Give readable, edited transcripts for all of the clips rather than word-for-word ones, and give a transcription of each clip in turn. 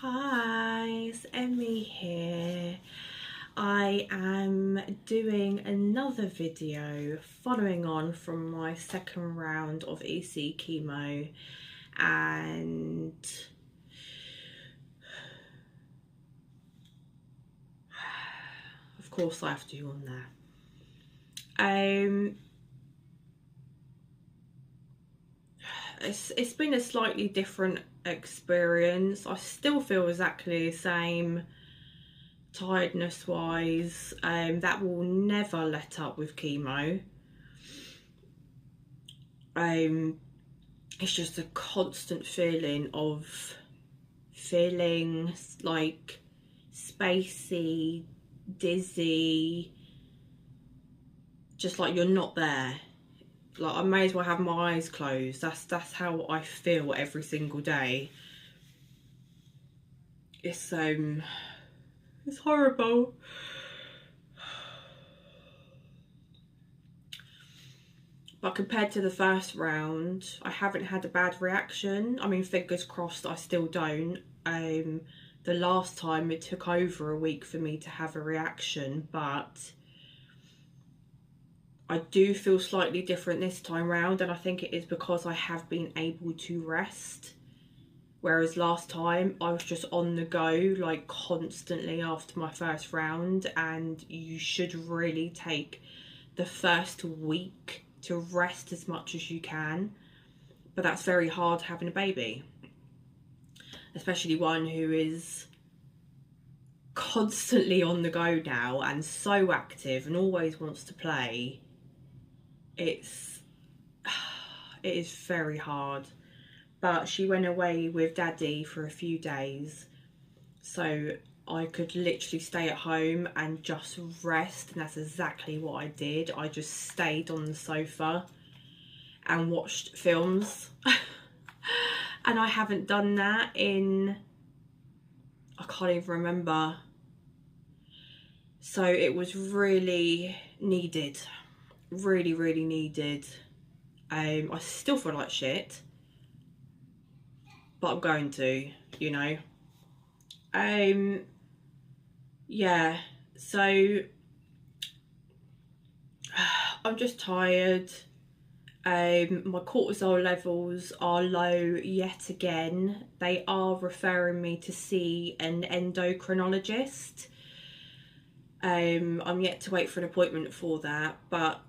Hi, it's Emmy here. I am doing another video following on from my second round of EC chemo, and of course I have to do on there. It's been a slightly different experience. I still feel exactly the same tiredness wise. That will never let up with chemo. It's just a constant feeling of feeling like spacey, dizzy, just like you're not there. Like I may as well have my eyes closed. That's how I feel every single day. It's horrible. But compared to the first round, I haven't had a bad reaction. I mean, fingers crossed I still don't. The last time it took over a week for me to have a reaction, but I do feel slightly different this time round, and I think it is because I have been able to rest. Whereas last time I was just on the go, like constantly after my first round, and you should really take the first week to rest as much as you can. But that's very hard having a baby, especially one who is constantly on the go now and so active and always wants to play. It is very hard. But she went away with Daddy for a few days, so I could literally stay at home and just rest, and that's exactly what I did. I just stayed on the sofa and watched films. And I haven't done that in, I can't even remember. So it was really needed, really needed. I still feel like shit, but I'm going to, you know. Yeah, so I'm just tired. My cortisol levels are low yet again. They are referring me to see an endocrinologist. I'm yet to wait for an appointment for that, but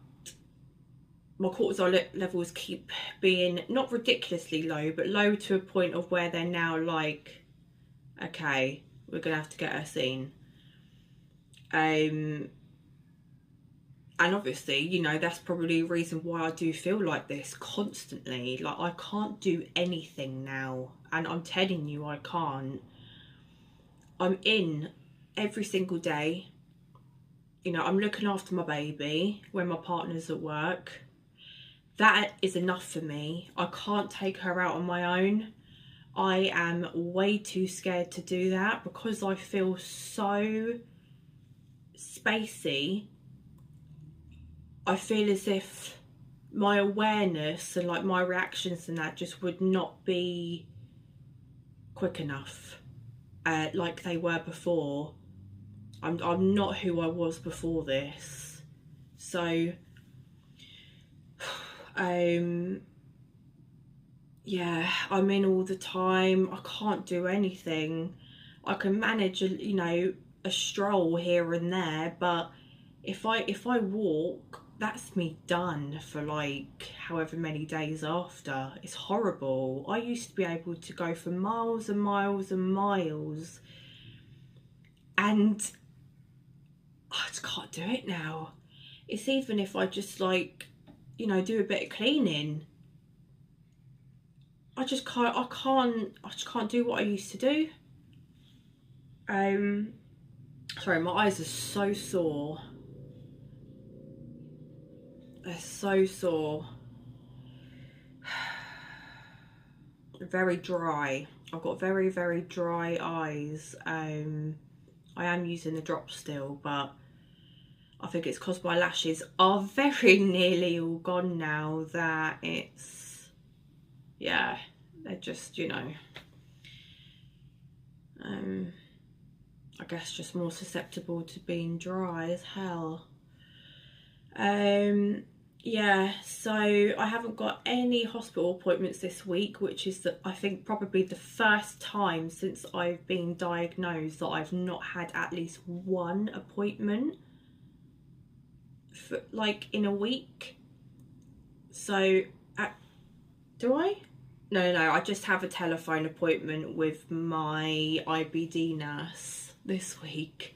my cortisol levels keep being not ridiculously low, but low to a point of where they're now like, okay, we're gonna have to get her seen. And obviously, you know, that's probably a reason why I do feel like this constantly. Like I can't do anything now, and I'm telling you I can't. I'm in every single day. You know, I'm looking after my baby when my partner's at work. That is enough for me. I can't take her out on my own. I am way too scared to do that because I feel so spacey. I feel as if my awareness and like my reactions and that just would not be quick enough like they were before. I'm not who I was before this. So yeah, I'm in all the time. I can't do anything. I can manage you know, a stroll here and there, but if I walk, that's me done for like however many days after. It's horrible. I used to be able to go for miles and miles and miles, and I just can't do it now. It's even if I just like, you know, do a bit of cleaning, I just can't do what I used to do. Sorry, my eyes are so sore. They're so sore. Very dry. I've got very dry eyes. I am using the drop still, but I think it's because my lashes are very nearly all gone now that it's, yeah, they're just, you know. guess just more susceptible to being dry as hell. Yeah, so I haven't got any hospital appointments this week, which is, I think, probably the first time since I've been diagnosed that I've not had at least one appointment for, like, in a week. So, do I? No, I just have a telephone appointment with my IBD nurse this week.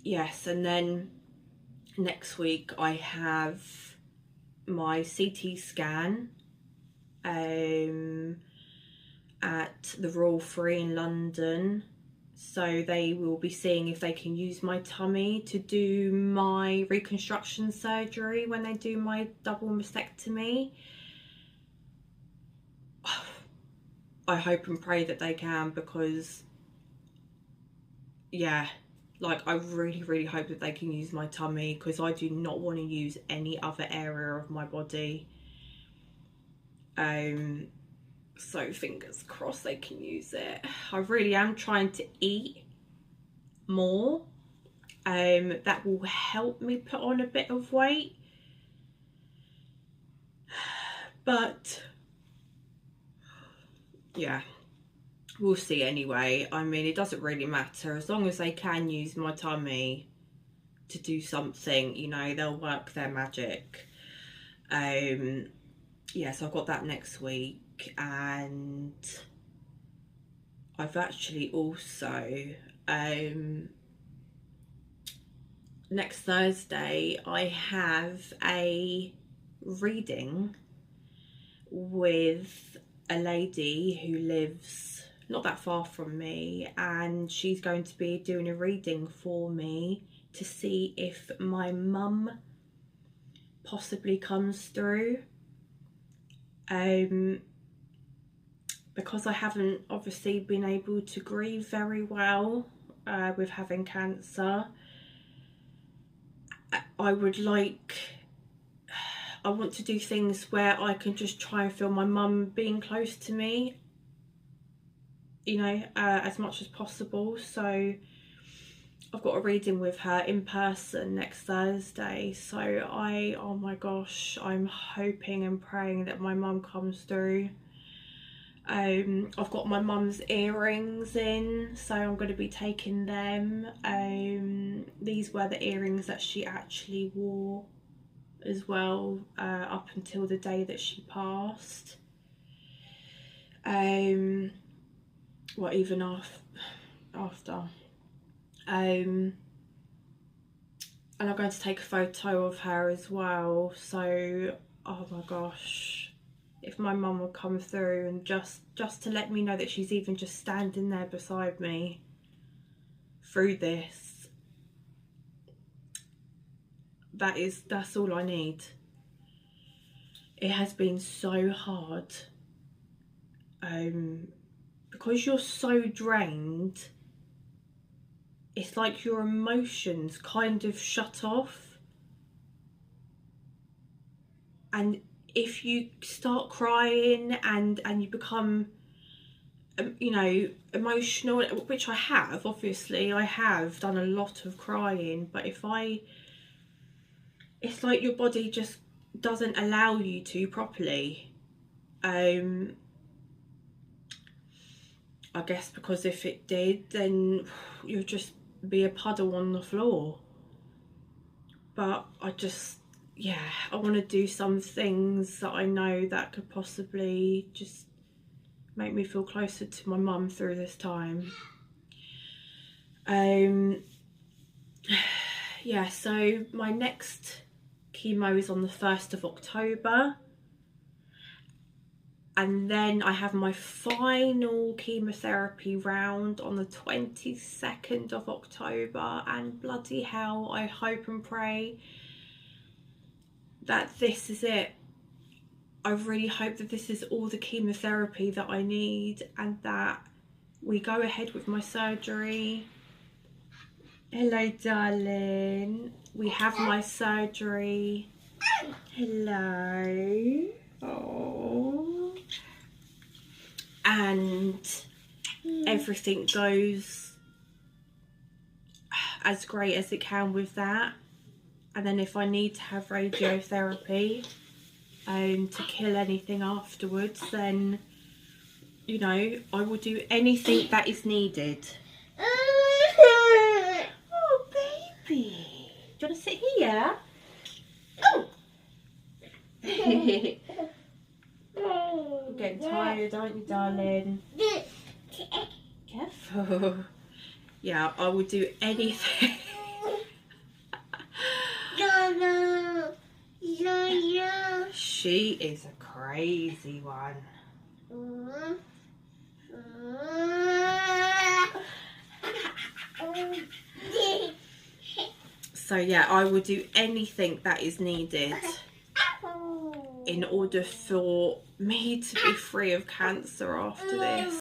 Yes, and then next week I have my CT scan at the Royal Free in London. So they will be seeing if they can use my tummy to do my reconstruction surgery when they do my double mastectomy. I hope and pray that they can, because yeah, like, I really hope that they can use my tummy, because I do not want to use any other area of my body. So fingers crossed they can use it. I really am trying to eat more. That will help me put on a bit of weight. But yeah, we'll see anyway. I mean, it doesn't really matter. As long as they can use my tummy to do something, you know, they'll work their magic. Yeah, so I've got that next week, and I've actually also next Thursday I have a reading with a lady who lives not that far from me, and she's going to be doing a reading for me to see if my mum possibly comes through. Because I haven't obviously been able to grieve very well with having cancer, I want to do things where I can just try and feel my mum being close to me, you know, as much as possible. So I've got a reading with her in person next Thursday. So oh my gosh, I'm hoping and praying that my mum comes through. I've got my mum's earrings in, so I'm going to be taking them. These were the earrings that she actually wore as well, up until the day that she passed. Even after. And I'm going to take a photo of her as well. So, oh my gosh, if my mum would come through and just to let me know that she's even just standing there beside me through this, that's all I need. It has been so hard, because you're so drained. It's like your emotions kind of shut off, and if you start crying and you become, you know, emotional, which I have, obviously I have done a lot of crying, but it's like your body just doesn't allow you to properly. I guess because if it did, then you'd just be a puddle on the floor. But I want to do some things that I know that could possibly just make me feel closer to my mum through this time. Yeah, so my next chemo is on the 1st of October. And then I have my final chemotherapy round on the 22nd of October. And bloody hell, I hope and pray that this is it. I really hope that this is all the chemotherapy that I need, and that we go ahead with my surgery. Hello, darling. We have my surgery. Hello. Oh. And everything goes as great as it can with that. And then if I need to have radiotherapy to kill anything afterwards, then, you know, I will do anything that is needed. Oh, baby. Do you want to sit here? Oh. You're getting tired, aren't you, darling? Careful. Yeah, I will do anything. She is a crazy one. So yeah, I will do anything that is needed in order for me to be free of cancer after this.